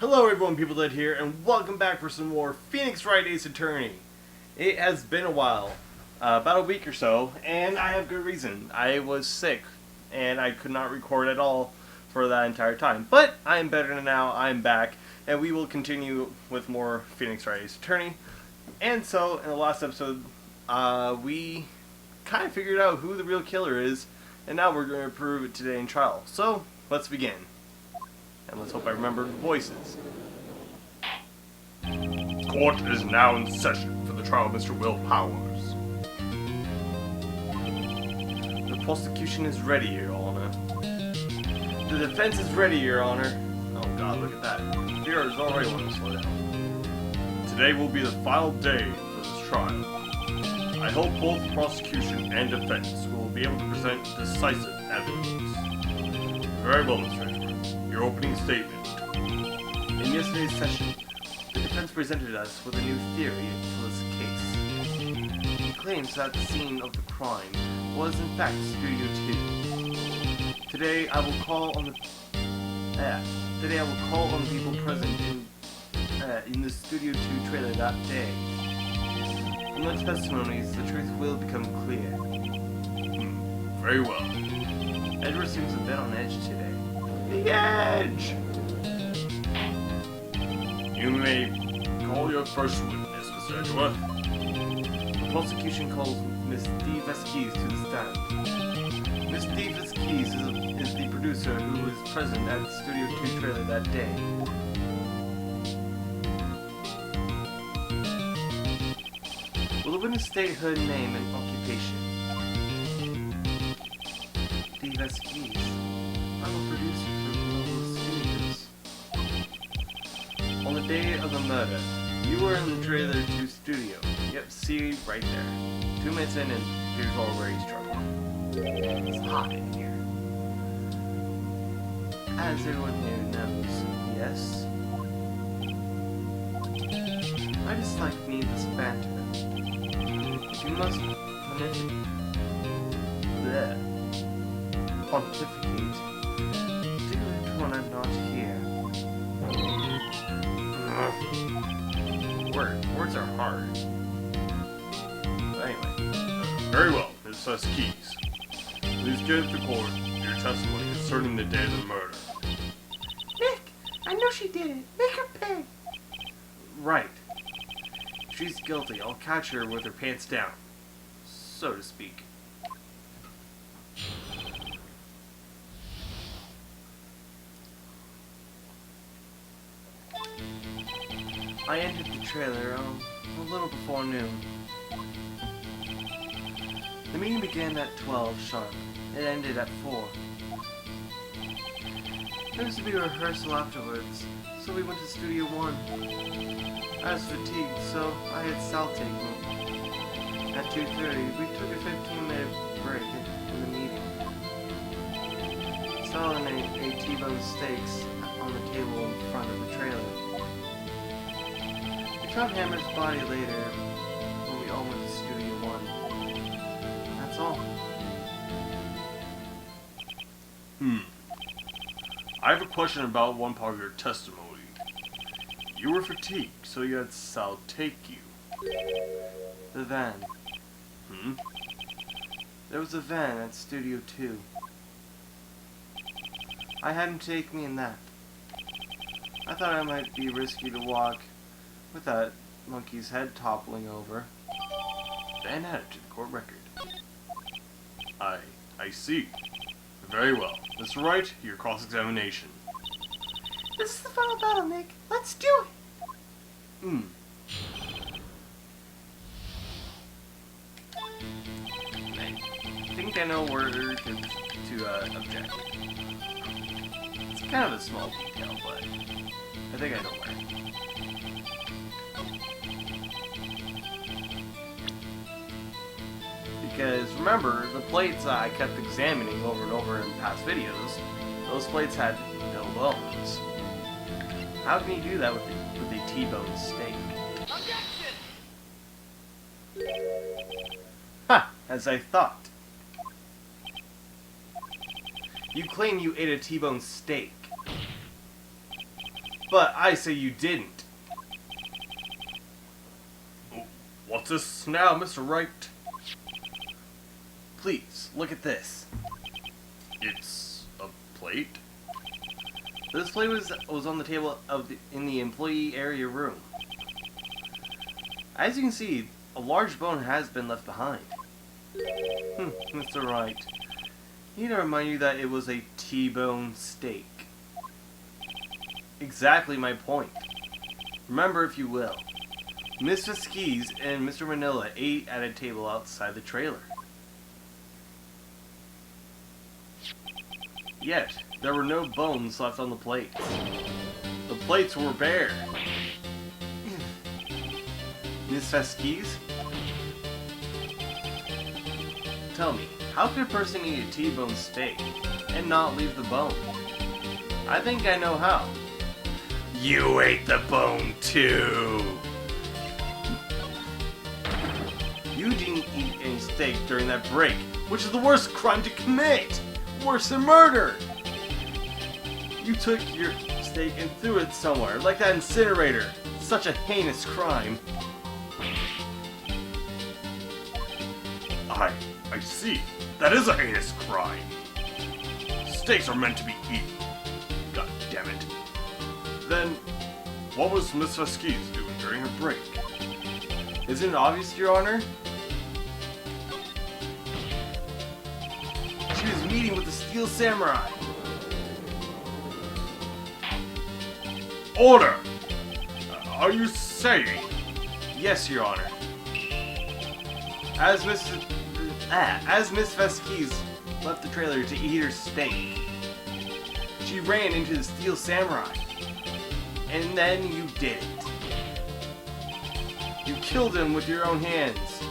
Hello everyone, peopledud here, and welcome back for some more Phoenix Wright Ace Attorney. It has been a while, about a week or so, and I have good reason. I was sick, and I could not record at all for that entire time. But I am better now, I am back, and we will continue with more Phoenix Wright Ace Attorney. And so, in the last episode, we kind of figured out who the real killer is, and now we're going to prove it today in trial. So, let's begin. And let's hope I remember the voices. Court is now in session for the trial of Mr. Will Powers. The prosecution is ready, Your Honor. The defense is ready, Your Honor. Oh god, look at that. Here is already one to slow down. Today will be the final day for this trial. I hope both prosecution and defense will be able to present decisive evidence. Very well, Mr. Edgeworth. Your opening statement. In yesterday's session, the defense presented us with a new theory for this case. It claims that the scene of the crime was in fact Studio 2. Today I will call on the people present in the Studio 2 trailer that day. In those testimonies, the truth will become clear. Very well. Edward seems a bit on edge today. The edge! You may call your first witness, Mr. Edgeworth. The prosecution calls Miss D. Vesquez to the stand. Miss D. Vesquez is the producer who was present at the Studio 2 trailer that day. Will the witness state her name and occupation? D. Vesquez. I'm a producer for Global Studios. On the day of the murder, you were in the trailer 2 studio. Yep, see right there. 2 minutes in and here's already struggling. It's hot in here. As everyone here knows, yes? I dislike needless banter. If you must pontificate, do it when I'm not here. Words are hard. But anyway. Very well, Ms. Vesquez. Please give the court your testimony concerning the day of the murder. Nick! I know she did it! Make her pay! Right. If she's guilty, I'll catch her with her pants down. So to speak. I entered the trailer a little before noon. The meeting began at 12 sharp. It ended at 4. There was to be a rehearsal afterwards, so we went to Studio 1. I was fatigued, so I had Sal take me. At 2:30, we took a 15-minute break in the meeting. Sal and ate T-bone steaks on the table in front of the trailer. We found Hammer's body later when we all went to Studio 1. That's all. I have a question about one part of your testimony. You were fatigued, so you had Sal take you. The van. There was a van at Studio 2. I had him take me in that. I thought I might be risky to walk with that monkey's head toppling over. Then add it to the court record. I see. Very well. Mr. Wright, your cross-examination. This is the final battle, Nick. Let's do it! I think I know where to object. It's kind of a small detail, but I think I know where. Because remember, the plates I kept examining over and over in past videos, those plates had no bones. How can you do that with a T-bone steak? Objection! Ha! As I thought. You claim you ate a T-bone steak. But I say you didn't. What's this now, Mr. Wright? Please, look at this. It's a plate? This plate was on the table in the employee area room. As you can see, a large bone has been left behind. Mr. Wright, need to remind you that it was a T-bone steak. Exactly my point. Remember, if you will, Miss Vasquez and Mr. Manila ate at a table outside the trailer. Yet, there were no bones left on the plates. The plates were bare. Miss Vasquez? Tell me, how could a person eat a T-bone steak and not leave the bone? I think I know how. You ate the bone too! You didn't eat any steak during that break, which is the worst crime to commit! Worse than murder! You took your steak and threw it somewhere, like that incinerator. Such a heinous crime. I see. That is a heinous crime. Steaks are meant to be eaten. God damn it. Then, what was Miss Vasquez doing during her break? Isn't it obvious, Your Honor? She was meeting with the Steel Samurai. Order! Are you saying? Yes, Your Honor. As Miss Vasquez left the trailer to eat her steak, she ran into the Steel Samurai. And then you did it. You killed him with your own hands,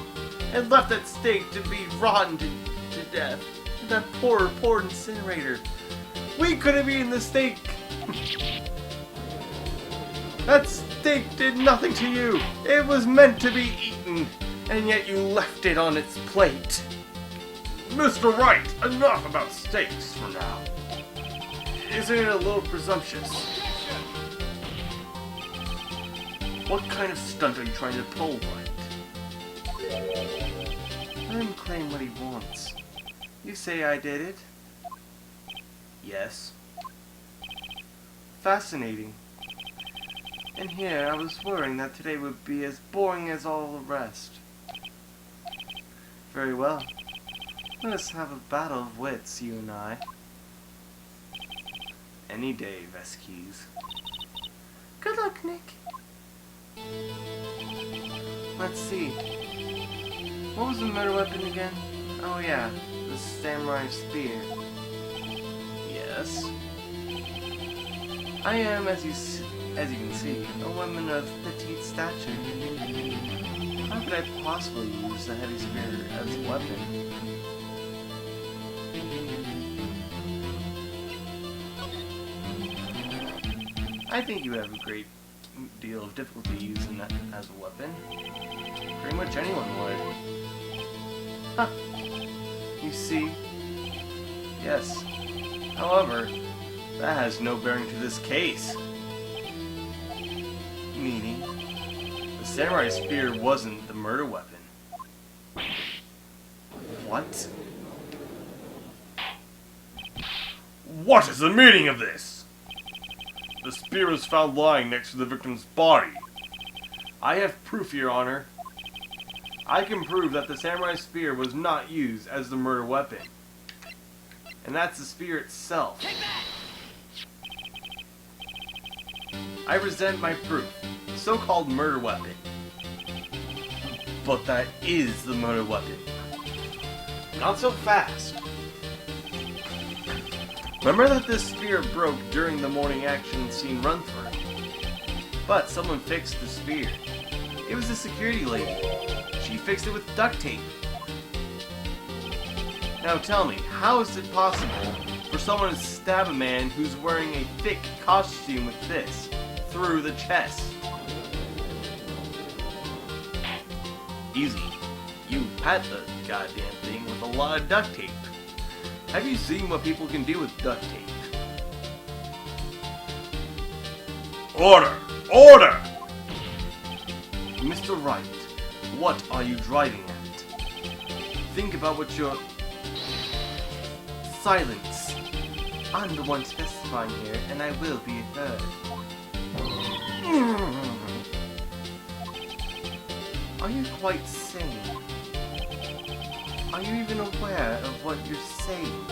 and left that steak to be rotten to death. That poor incinerator. We could have eaten the steak. That steak did nothing to you. It was meant to be eaten, and yet you left it on its plate. Mr. Wright, enough about steaks for now. Isn't it a little presumptuous? What kind of stunt are you trying to pull, Wright? Let him claim what he wants. You say I did it? Yes. Fascinating. And here I was worrying that today would be as boring as all the rest. Very well. Let us have a battle of wits, you and I. Any day, Vasquez. Good luck, Nick. Let's see. What was the murder weapon again? Oh yeah, the samurai spear. Yes. I am, as you can see, a woman of petite stature. How could I possibly use the heavy spear as a weapon? I think you have a great deal of difficulty using that as a weapon. Pretty much anyone would. Huh. You see? Yes. However, that has no bearing to this case. Meaning, the samurai spear wasn't the murder weapon. What? What is the meaning of this? The spear was found lying next to the victim's body. I have proof, Your Honor. I can prove that the samurai spear was not used as the murder weapon. And that's the spear itself. I present my proof, the so-called murder weapon. But that is the murder weapon. Not so fast. Remember that this spear broke during the morning action scene run-through. But someone fixed the spear. It was the security lady. She fixed it with duct tape. Now tell me, how is it possible for someone to stab a man who's wearing a thick costume with this through the chest? Easy. You pat the goddamn thing with a lot of duct tape. Have you seen what people can do with duct tape? Order! Order! Mr. Wright, what are you driving at? Think about what you're... Silence. I'm the one testifying here, and I will be heard. Are you quite sane? Are you even aware of what you're saying?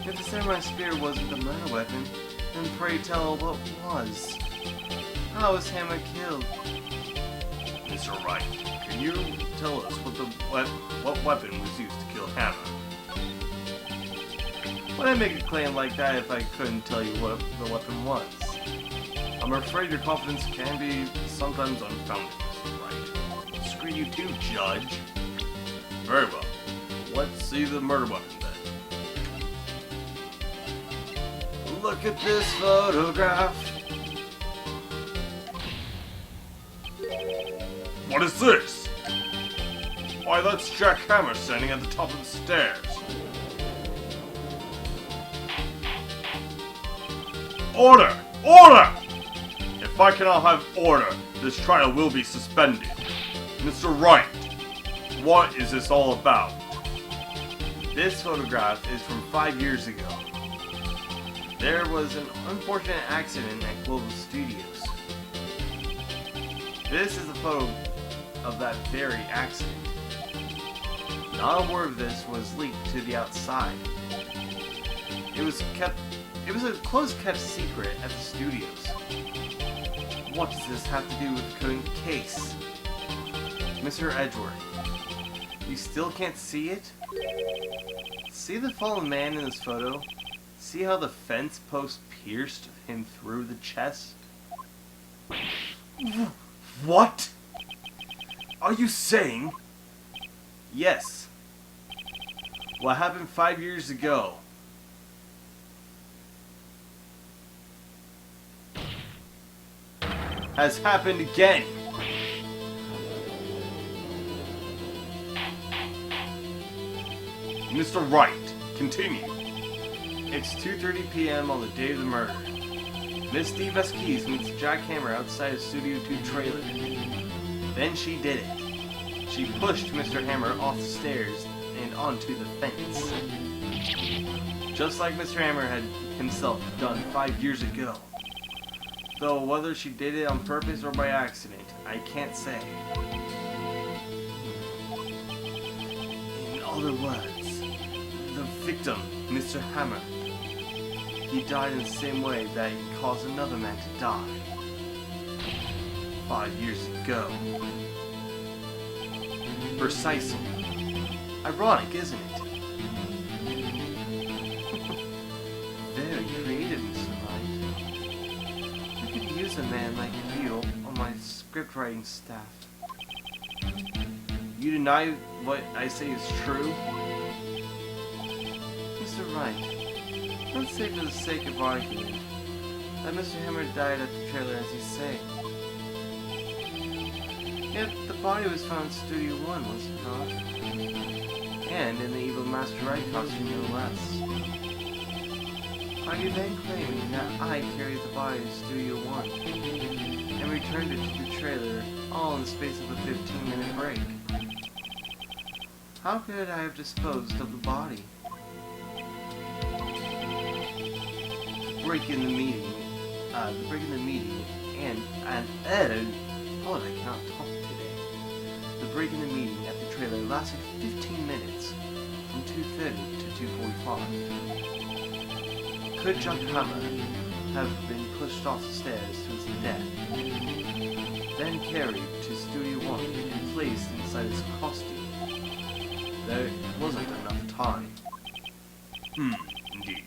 If the samurai spear wasn't the murder weapon, then pray tell what was. How was Hammer killed? Mr. Wright, can you tell us what weapon was used to kill Hammer? Would I make a claim like that if I couldn't tell you what the weapon was? I'm afraid your confidence can be sometimes unfounded, Mr. Wright. Screw you too, Judge. Very well. Let's see the murder weapon then. Look at this photograph. What is this? Why, that's Jack Hammer standing at the top of the stairs. Order! Order! If I cannot have order, this trial will be suspended. Mr. Wright, what is this all about? This photograph is from 5 years ago. There was an unfortunate accident at Global Studios. This is a photo of that very accident. Not a word of this was leaked to the outside. It was a close-kept secret at the studios. What does this have to do with the current case? Mr. Edgeworth, you still can't see it? See the fallen man in this photo? See how the fence post pierced him through the chest? What? Are you saying? Yes. What happened 5 years ago? Has happened again. Mr. Wright, continue. It's 2:30 p.m. on the day of the murder. Miss Steve Esquisse meets Jack Hammer outside a Studio 2 trailer. Then she did it. She pushed Mr. Hammer off the stairs and onto the fence. Just like Mr. Hammer had himself done 5 years ago. Though whether she did it on purpose or by accident, I can't say. In other words, the victim, Mr. Hammer, he died in the same way that he caused another man to die. 5 years ago. Precisely. Ironic, isn't it? Very creative, Mr. Wright. I could use a man like you on my scriptwriting staff. You deny what I say is true? Mr. Wright, let's say for the sake of argument that Mr. Hammer died at the trailer as you say. Yet the body was found in Studio 1, was it not? And in the evil Master Wright costume, no less. Are you then claiming that I carried the body to Studio 1 and returned it to the trailer all in the space of a 15-minute break? How could I have disposed of the body? Break in the meeting, oh, I cannot talk today. The break in the meeting at the trailer lasted 15 minutes, from 2:30 to 2:45. Could Jack Hammer have been pushed off the stairs to his death, then carried to Studio 1 and placed inside his costume? There wasn't enough time. Indeed.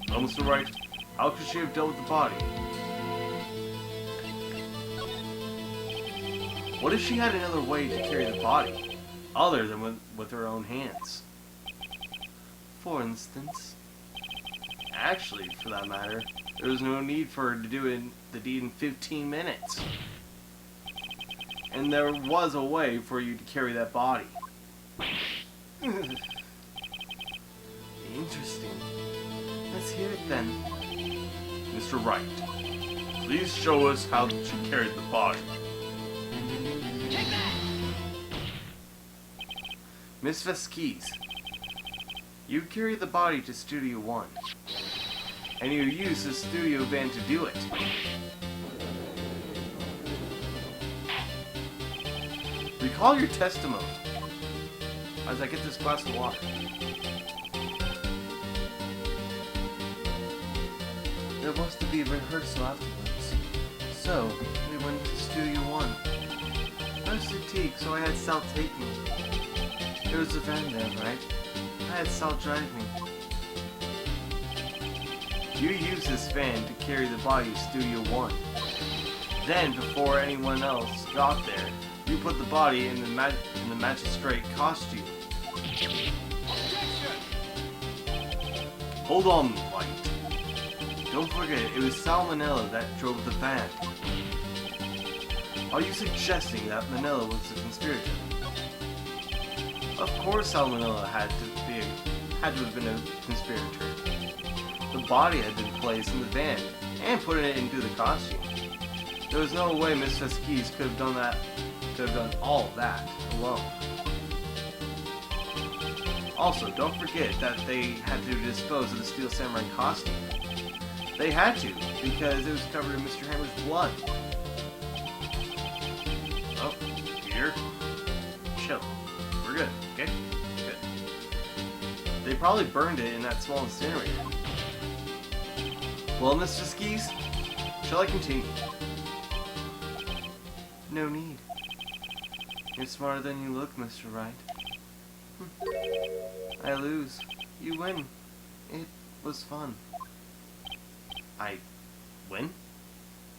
Well, Mr. Wright, how could she have dealt with the body? What if she had another way to carry the body, other than with her own hands? For instance. Actually, for that matter, there was no need for her to do the deed in 15 minutes. And there was a way for you to carry that body. Interesting. Let's hear it then. Mr. Wright, Please show us how she carried the body. Take that! Miss Vasquez, you carried the body to Studio 1, and you used the studio van to do it. Recall your testimony as I get this glass of water. There was to be a rehearsal afterwards, so we went to Studio 1. I was fatigued, so I had Sal take me. There was a van there, right? I had Sal drive me. You used this van to carry the body to Studio 1. Then, before anyone else got there, you put the body in the magistrate costume. Hold on, Wright. Don't forget, it was Sal Manila that drove the van. Are you suggesting that Manila was the conspirator? Of course Sal Manila had to have been a conspirator. The body had been placed in the van and put it into the costume. There was no way Miss Vasquez could have done all of that alone. Also, don't forget that they had to dispose of the Steel Samurai costume. They had to, because it was covered in Mr. Hammer's blood. Oh, here. Chill. We're good, okay? Good. They probably burned it in that small incinerator. Well, Miss Vasquez, shall I continue? No need. You're smarter than you look, Mr. Wright. I lose. You win. It was fun. I win?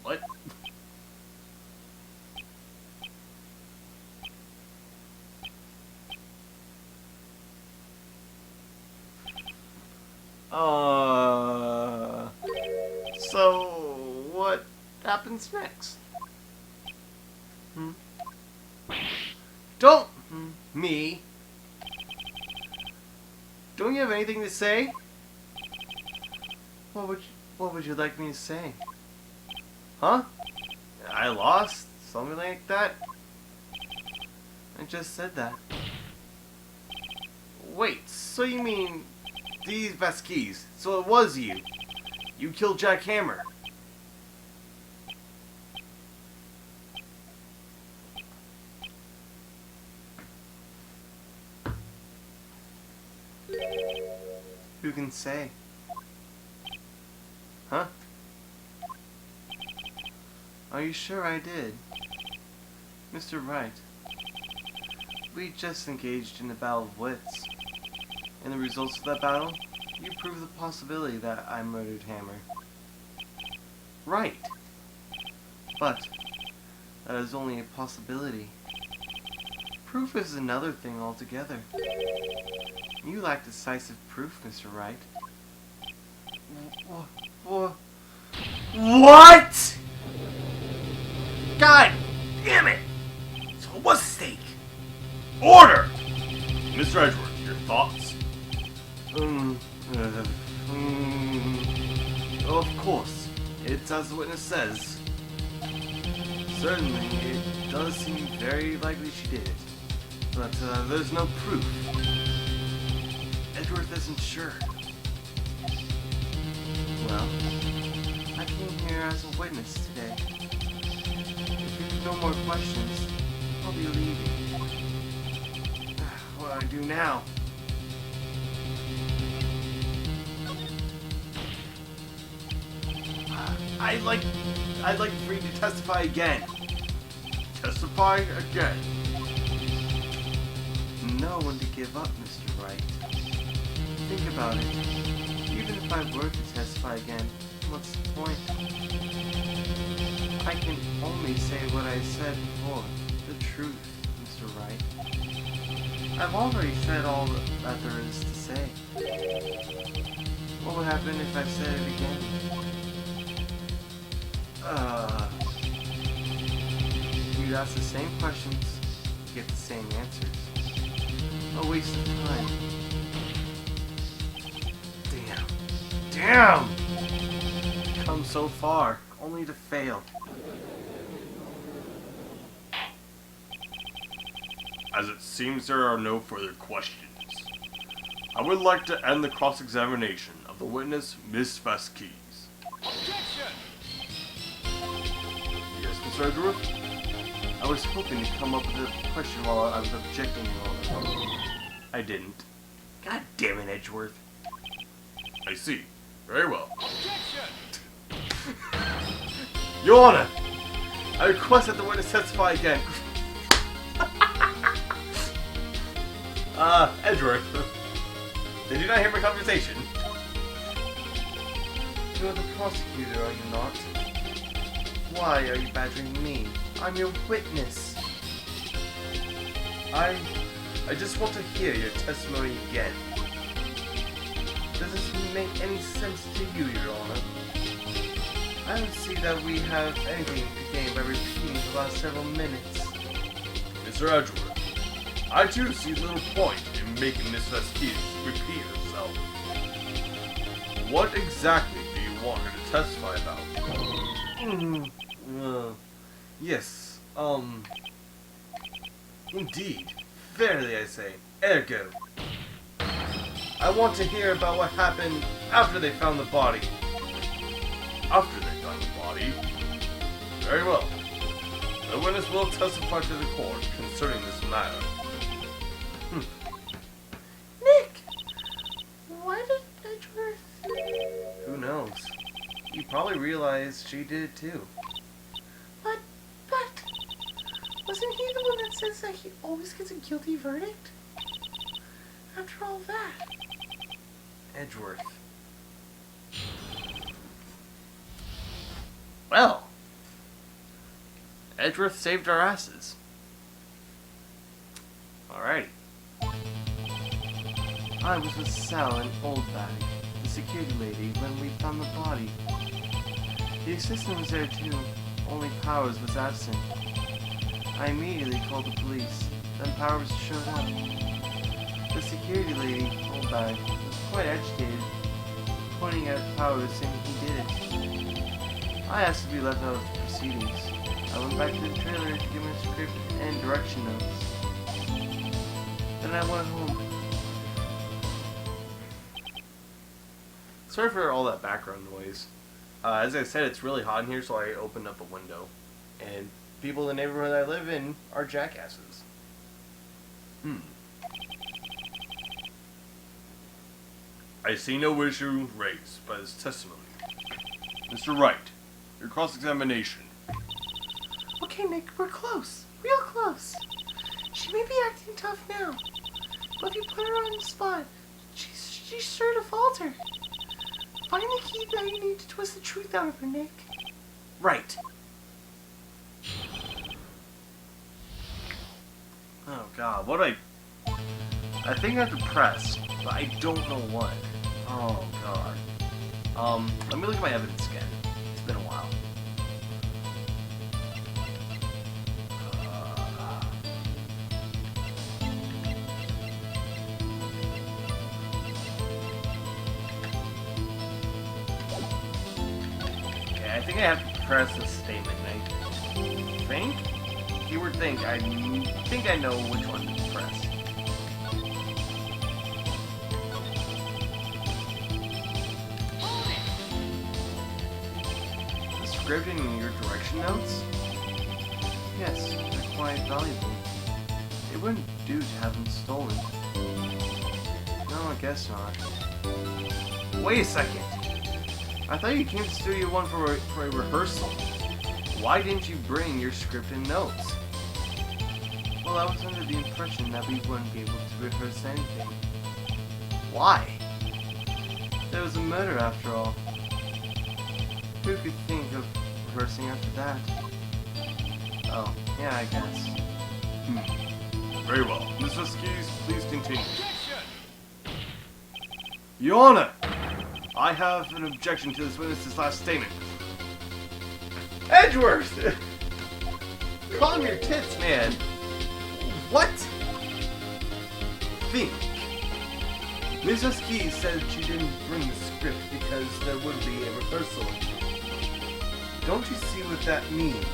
What? So what happens next? Don't me. Don't you have anything to say? What would you like me to say? Huh? I lost? Something like that? I just said that. Wait, so you mean these Vasquez? So it was you. You killed Jack Hammer. Who can say? Huh? Are you sure I did? Mr. Wright, we just engaged in a battle of wits. In the results of that battle, you proved the possibility that I murdered Hammer. Right. But that is only a possibility. Proof is another thing altogether. You lack decisive proof, Mr. Wright. What? God damn it! So what's at stake? Order! Mr. Edgeworth, your thoughts? Of course. It's as the witness says. Certainly, it does seem very likely she did it. But there's no proof. Edgeworth isn't sure. Well, I came here as a witness today. If you have no more questions, I'll be leaving. What do I do now? I'd like for you to testify again. Testify again. No one to give up, Mr. Wright. Think about it. Even if I were to testify again, what's the point? I can only say what I said before. The truth, Mr. Wright. I've already said all that there is to say. What would happen if I said it again? You'd ask the same questions, get the same answers. A waste of time. Damn. Come so far, only to fail. As it seems there are no further questions, I would like to end the cross-examination of the witness, Miss Vasquez. Objection! Yes, Mr. Edgeworth? I was hoping to come up with a question while I was objecting to all of them. I didn't. God damn it, Edgeworth. I see. Very well. Objection! Your Honor! I request that the witness testify again. Edgeworth, did you not hear my conversation? You're the prosecutor, are you not? Why are you badgering me? I'm your witness. I just want to hear your testimony again. Does this make any sense to you, Your Honor? I don't see that we have anything to gain by repeating the last several minutes. Mr. Edgeworth, I too see little point in making Miss Vasquez repeat herself. What exactly do you want her to testify about? Yes, indeed. Verily I say, ergo. I want to hear about what happened after they found the body. After they found the body? Very well. The witness will testify to the court concerning this matter. Nick! Why did Edgeworth... Who knows? You probably realized she did it too. But... Wasn't he the one that says that he always gets a guilty verdict? After all that... Edgeworth. Well, Edgeworth saved our asses. Alrighty. I was with Sal and Oldbag, the security lady, when we found the body. The assistant was there too, only Powers was absent. I immediately called the police, then Powers showed up. The security lady, Oldbag, was quite agitated, pointing at Powers saying he did it. I asked to be left out of the proceedings. I went back to the trailer to give him a script and direction notes. Then I went home. Sorry for all that background noise. As I said, it's really hot in here, so I opened up a window. And people in the neighborhood I live in are jackasses. I see no issue raised by this testimony. Mr. Wright, your cross-examination. Okay, Nick, we're close. Real close. She may be acting tough now, but if you put her on the spot, she's sure to falter. Find the key that you need to twist the truth out of her, Nick. Right. Oh god, what I think I have to press, but I don't know what. Oh god. Let me look at my evidence again. It's been a while. Okay, I think I have to press this statement. I think? Keyword think. I think I know which one to press. The script in your direction notes? Yes, they're quite valuable. It wouldn't do to have them stolen. No, I guess not. Wait a second. I thought you came to Studio One for a rehearsal. Why didn't you bring your script and notes? Well, I was under the impression that we wouldn't be able to rehearse anything. Why? There was a murder after all. Who could think of rehearsing after that? Oh, yeah, I guess. Very well. Miss Vasquez, please continue. Objection! Your Honor, I have an objection to this witness's last statement. Edgeworth! Calm your tits, man. What? Think. Miss Vasquez said she didn't bring the script because there would be a rehearsal. Don't you see what that means?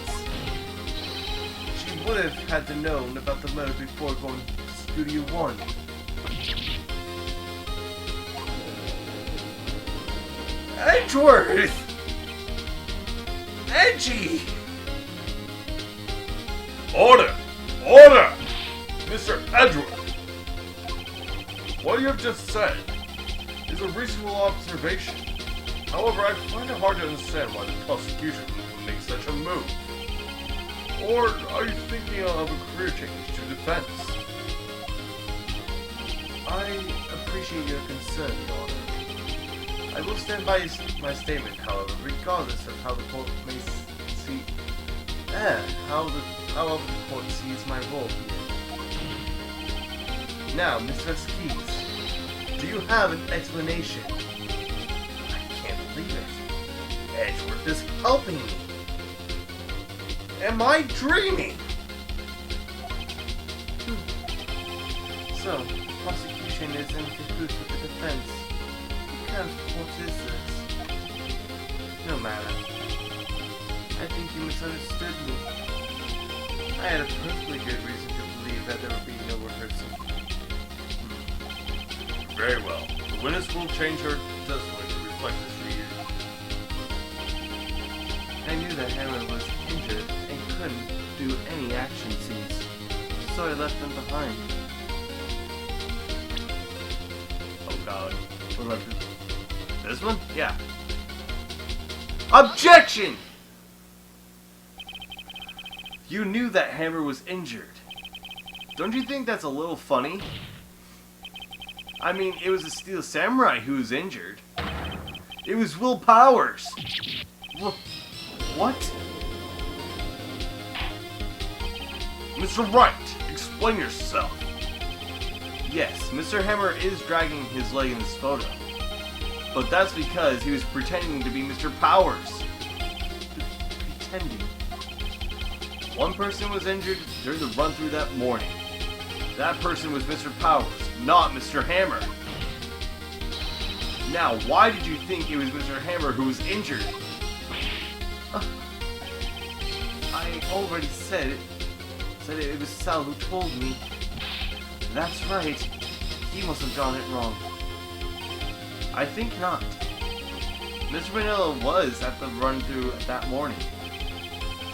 She would have had to known about the murder before going to Studio 1. Edgeworth! Edgy! Order! Order! Mr. Edgeworth! What you have just said is a reasonable observation. However, I find it hard to understand why the prosecution would make such a move. Or are you thinking of a career change to defense? I appreciate your concern, Your Honor. I will stand by my statement, however, regardless of how the court may see... however the court sees my role here. Now, Mr. Skeets, do you have an explanation? I can't believe it. Edgeworth is helping me. Am I dreaming? So, the prosecution is in cahoots with the defense. What kind of court is this? No matter. I think you misunderstood me. I had a perfectly good reason to believe that there would be no rehearsal. Very well. The witness will change her testimony to reflect this reading. I knew that Hammer was injured and couldn't do any action scenes, so I left them behind. Oh god. What about this one? Yeah. Objection! You knew that Hammer was injured. Don't you think that's a little funny? I mean, it was a Steel Samurai who was injured. It was Will Powers. What? Mr. Wright, explain yourself. Yes, Mr. Hammer is dragging his leg in this photo. But that's because he was pretending to be Mr. Powers. Pretending. One person was injured during the run-through that morning. That person was Mr. Powers, not Mr. Hammer. Now, why did you think it was Mr. Hammer who was injured? I already said it. It was Sal who told me. That's right. He must have gotten it wrong. I think not. Mr. Manila was at the run-through that morning.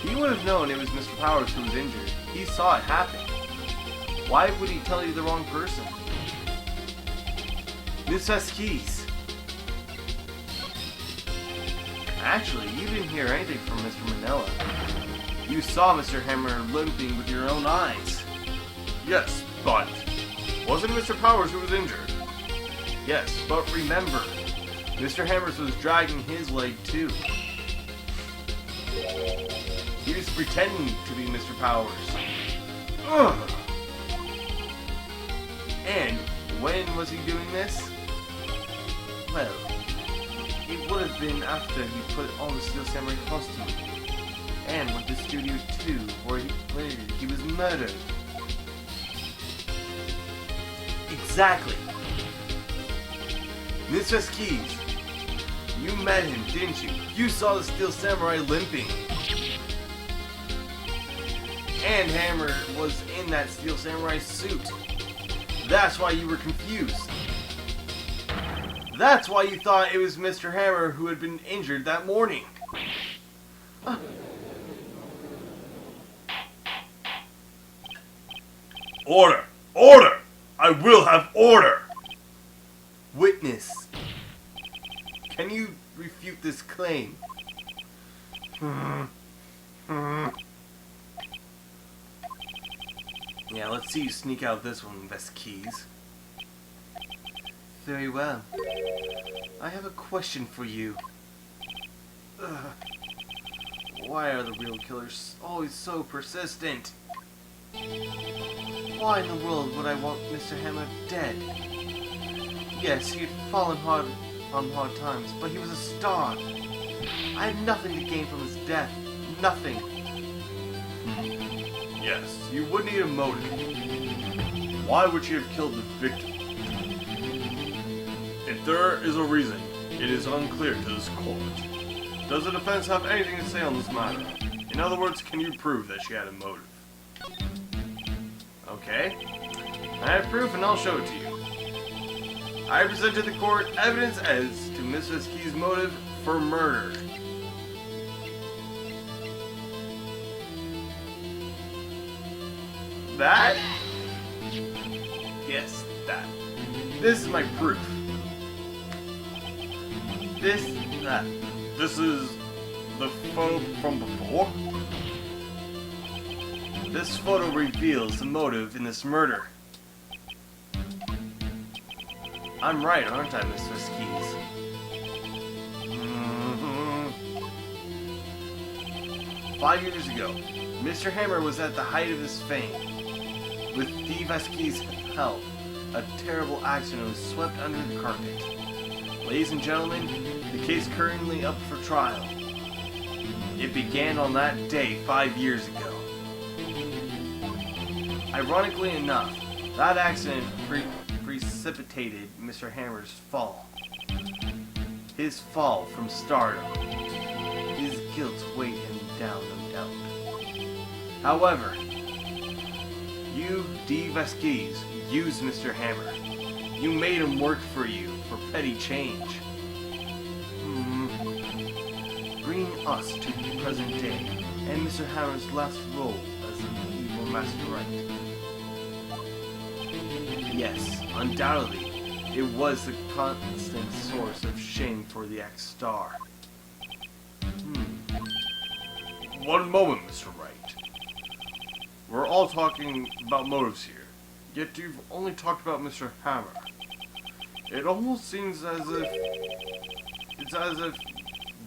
He would have known it was Mr. Powers who was injured. He saw it happen. Why would he tell you the wrong person? Miss Esquisse. Actually, you didn't hear anything from Mr. Manila. You saw Mr. Hammer limping with your own eyes. Yes, but wasn't Mr. Powers who was injured? Yes, but remember, Mr. Hammers was dragging his leg too. He was pretending to be Mr. Powers. Ugh. And when was he doing this? Well, it would have been after he put on the Steel Samurai costume and went to Studio 2 where he was murdered. Exactly. Mr. Skis, you met him, didn't you? You saw the Steel Samurai limping. And Hammer was in that Steel Samurai suit. That's why you were confused. That's why you thought it was Mr. Hammer who had been injured that morning. Order! Order! I will have order! Witness, can you refute this claim? Yeah, let's see you sneak out this one, Best Keys. Very well. I have a question for you. Why are the real killers always so persistent? Why in the world would I want Mr. Hammer dead? Yes, he had fallen hard on hard times, but he was a star. I had nothing to gain from his death. Nothing. Yes, you would need a motive. Why would you have killed the victim? If there is a reason, it is unclear to this court. Does the defense have anything to say on this matter? In other words, can you prove that she had a motive? Okay. I have proof and I'll show it to you. I present to the court evidence as to Miss Vesky's motive for murder. That? Yes, that. This is my proof. This is the photo from before. This photo reveals the motive in this murder. I'm right, aren't I, Miss Keys? Mm-hmm. 5 years ago, Mr. Hammer was at the height of his fame. With Steve Vesky's help, a terrible accident was swept under the carpet. Ladies and gentlemen, the case currently up for trial. It began on that day 5 years ago. Ironically enough, that accident precipitated Mr. Hammer's fall. His fall from stardom. His guilt weighed him down, no doubt. However, you, D. Vesky's, used Mr. Hammer. You made him work for you for petty change. Bringing us to the present day and Mr. Hammer's last role as the evil Master Wright. Yes, undoubtedly, it was the constant source of shame for the ex-star. One moment, Mr. Wright. We're all talking about motives here, yet you've only talked about Mr. Hammer. It almost seems as if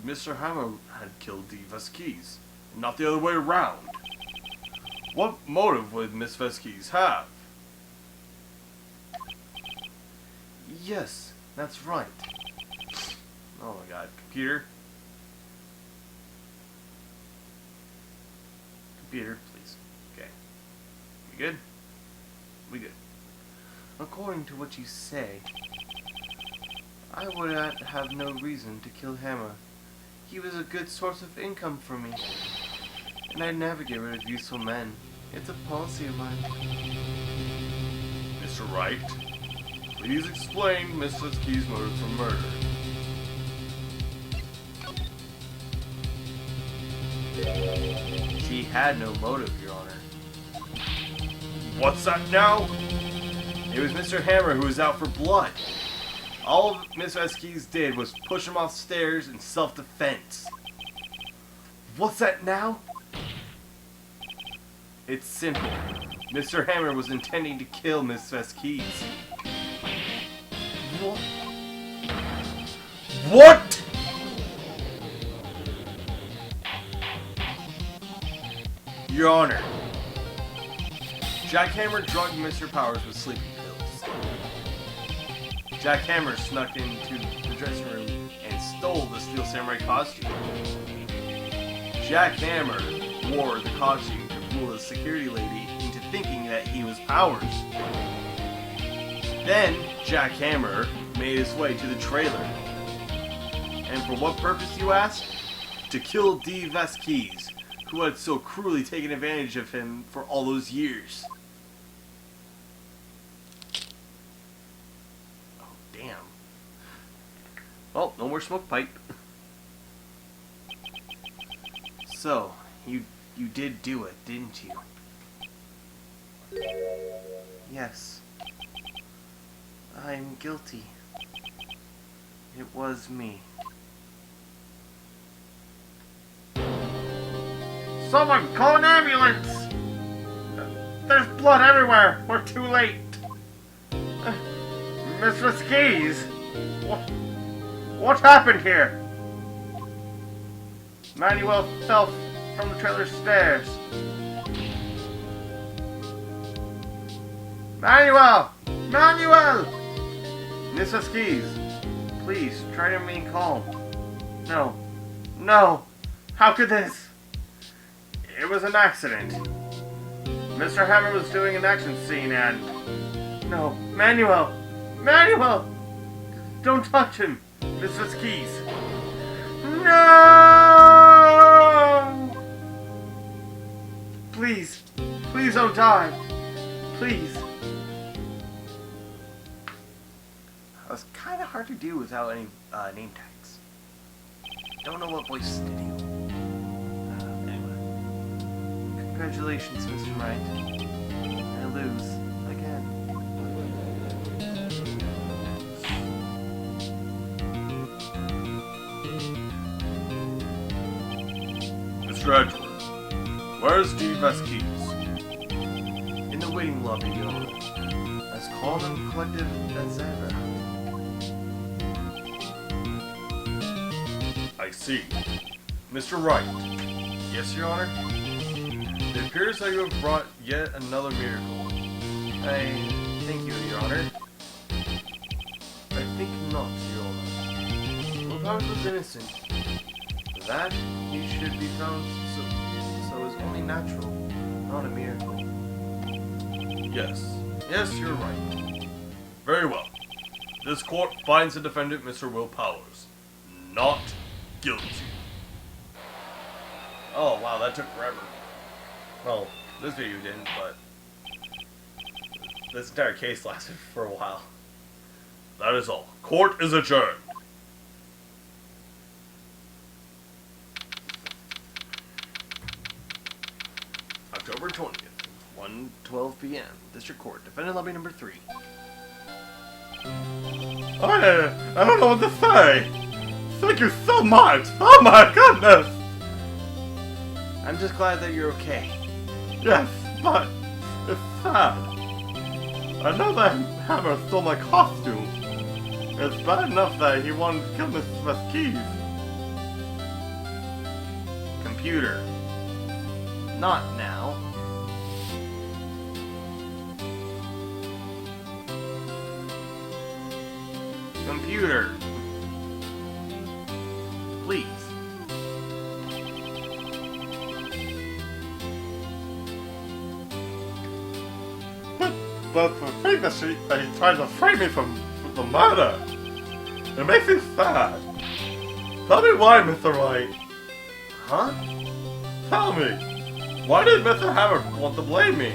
Mr. Hammer had killed the Vesky's, not the other way around. What motive would Miss Vesky's have? Yes, that's right. Oh my god. Computer? Computer, please. Okay. We good? We good. According to what you say, I would have no reason to kill Hammer. He was a good source of income for me. And I'd never get rid of useful men. It's a policy of mine. Mr. Wright, please explain Miss Vesky's motive for murder. She had no motive, Your Honor. What's that now? It was Mr. Hammer who was out for blood. All Miss Vesky's did was push him off stairs in self-defense. What's that now? It's simple. Mr. Hammer was intending to kill Miss Vesky's. What? What? Your Honor, Jack Hammer drugged Mr. Powers with sleeping pills. Jack Hammer snuck into the dressing room and stole the Steel Samurai costume. Jack Hammer wore the costume to fool the security lady into thinking that he was Powers. Then, Jack Hammer made his way to the trailer. And for what purpose, you ask? To kill D. Vesky's, who had so cruelly taken advantage of him for all those years. Oh, damn. Well, no more smoke pipe. So, you did do it, didn't you? Yes. I'm guilty. It was me. Someone call an ambulance! There's blood everywhere! We're too late! Miss Vesky's? What happened here? Manuel fell from the trailer stairs. Manuel! Manuel! Miss Vesky's, please try to remain calm. No. No! How could this? It was an accident. Mr. Hammer was doing an action scene and... No. Manuel! Manuel! Don't touch him! Miss Vesky's. No! Please. Please don't die. Please. It was kind of hard to do without any name tags. Don't know what voice to do. Anyway. Congratulations, Mr. Wright. I lose. Again. Mr. Edgeworth, where's Steve Vasquez? In the waiting lobby, Your Honor. As calm and collective as ever. I see. Mr. Wright, Yes, Your Honor? it appears that you have brought yet another miracle. I thank you, Your Honor. I think not, Your Honor. Will Powers was innocent. That he should be found so is only natural, not a miracle. Yes. Yes, you're right. Very well. This court finds the defendant, Mr. Will Powers, not guilty. Oh, wow, that took forever. Well, this video didn't, but this entire case lasted for a while. That is all. Court is adjourned. October 20th, 1:12 p.m. District Court, Defendant Lobby number 3. I don't know what to say. Thank you so much. Oh my goodness. I'm just glad that you're okay. Yes, but it's sad. I know that Hammer stole my costume. It's bad enough that he wanted to kill Mrs. Vasquez. Computer. Not now. Computer. Please. But the thing that he tried to frame me from the murder, it makes me sad. Tell me why, Mr. Wright. Huh? Tell me. Why did Mr. Hammer want to blame me?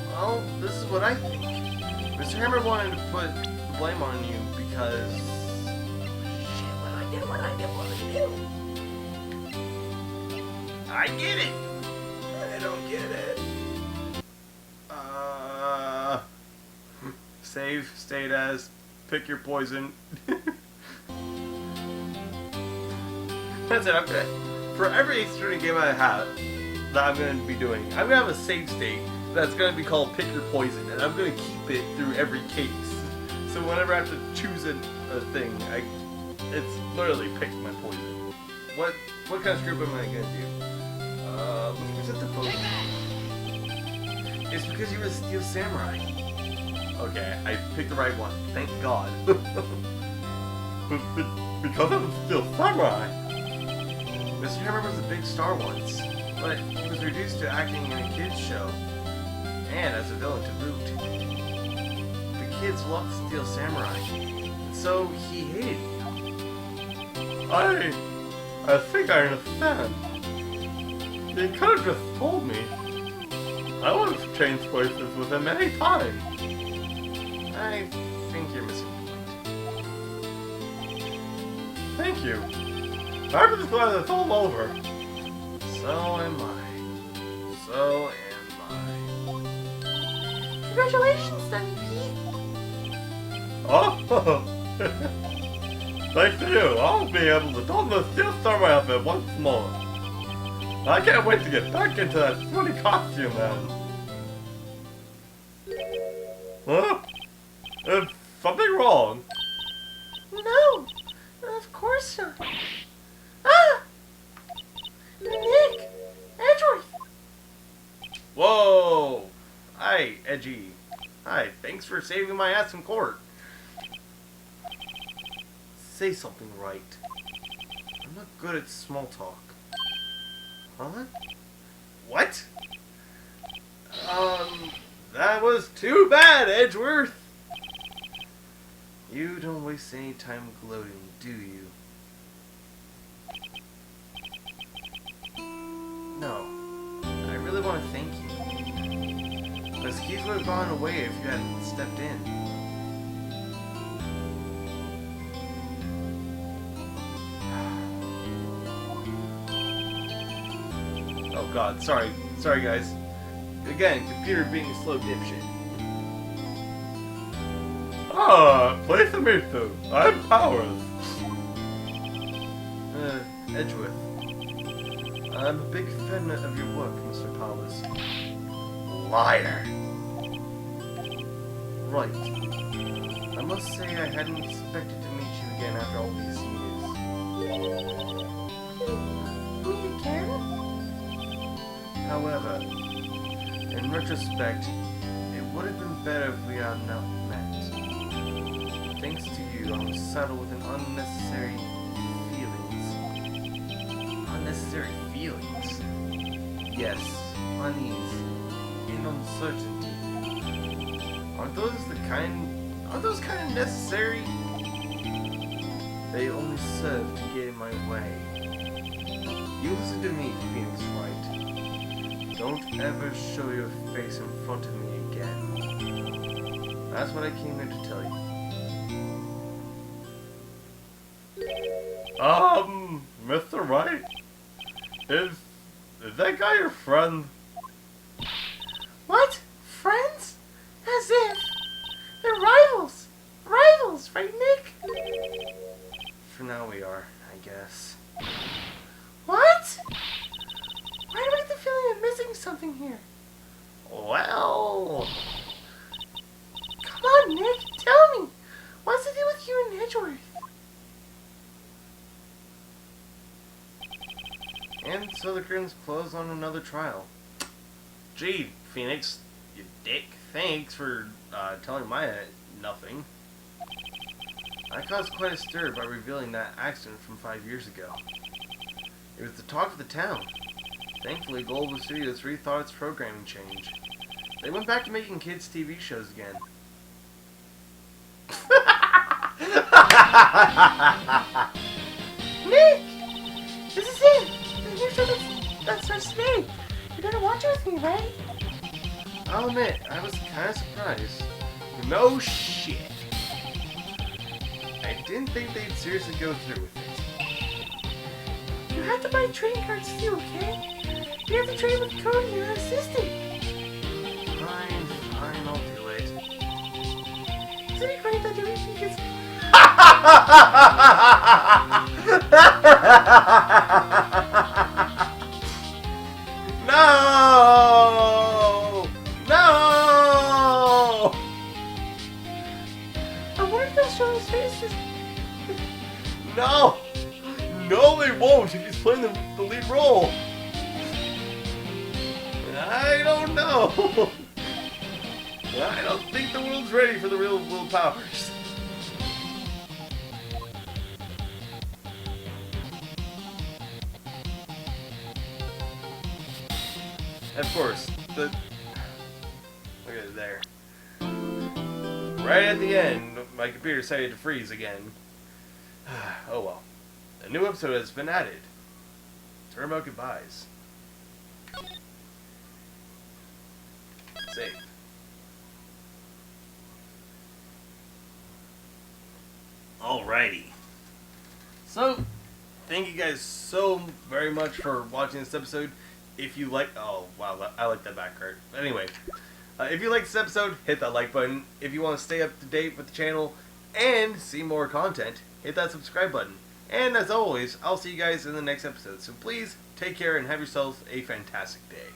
Well, this is what I think. Mr. Hammer wanted to put the blame on you because... Shit, what I get it! I don't get it. Save, state as, pick your poison. That's it, I'm gonna, for every extra game I have that I'm gonna be doing, I'm gonna have a save state that's gonna be called Pick Your Poison, and I'm gonna keep it through every case. So whenever I have to choose a thing, it's literally pick my poison. What kind of script am I gonna do? Let's present the poison. It's because you were a Steel Samurai. Okay, I picked the right one. Thank God. Because I'm still samurai. Mr. Hammer was a big star once, but he was reduced to acting in a kids show, and as a villain to boot. The kids loved Steel Samurai, and so he hated you. I think I understand. You could have just told me. I would have changed places with him any time. I think you're missing the point. Thank you. I'm just glad it's all over. So am I. So am I. Congratulations, Sonny Pete. Oh, thanks to you, I'll be able to don the Steel Samurai outfit once more. I can't wait to get back into that sweaty costume, man. Huh? Is something wrong? No, of course not. Ah! Nick! Edgeworth! Whoa! Hi, Edgy. Hi, thanks for saving my ass from court. Say something right. I'm not good at small talk. Huh? What? That was too bad, Edgeworth! You don't waste any time gloating, do you? No. I really want to thank you. Because keys would have gone away if you hadn't stepped in. Oh god, sorry. Sorry guys. Again, computer being a slow dipshit. Play the mytho. I'm powerless. Edgeworth. I'm a big fan of your work, Mr. Powers. Liar. Right. I must say I hadn't expected to meet you again after all these years. Me again? However, in retrospect, it would have been better if we had not met. Thanks to you, I'm saddled with an unnecessary feelings. Unnecessary feelings. Yes, unease and uncertainty. Aren't those kind of necessary? They only serve to get in my way. You listen to me, Phoenix Wright. Don't ever show your face in front of me again. That's what I came here to tell you. Mr. Wright? Is that guy your friend? What? Friends? As if. They're rivals. Rivals, right, Nick? For now we are, I guess. What? Why do I get the feeling I'm missing something here? Well... Come on, Nick, tell me. What's the deal with you and Edgeworth? And so the curtains close on another trial. Gee, Phoenix, you dick. Thanks for telling my nothing. I caused quite a stir by revealing that accident from 5 years ago. It was the talk of the town. Thankfully, Global Studios rethought its programming change. They went back to making kids' TV shows again. Nick! This is it! The new show that starts today. You're gonna watch it with me, right? I'll admit, I was kind of surprised. No shit. I didn't think they'd seriously go through with it. You have to buy trading cards too, okay? You have to trade with Cody, your assistant. Fine, I'll do it. Isn't it great that everything gets... No! No! I wonder if they'll show his faces. No! No, they won't if he's playing the lead role. I don't know. I don't think the world's ready for the real Will Powers. Of course, look at it there. Right at the end, my computer decided to freeze again. Oh well. A new episode has been added. Turbo goodbyes. Save. Alrighty. So, thank you guys so very much for watching this episode. If you like, oh wow, I like that back card. But anyway, if you like this episode, hit that like button. If you want to stay up to date with the channel and see more content, hit that subscribe button. And as always, I'll see you guys in the next episode. So please take care and have yourselves a fantastic day.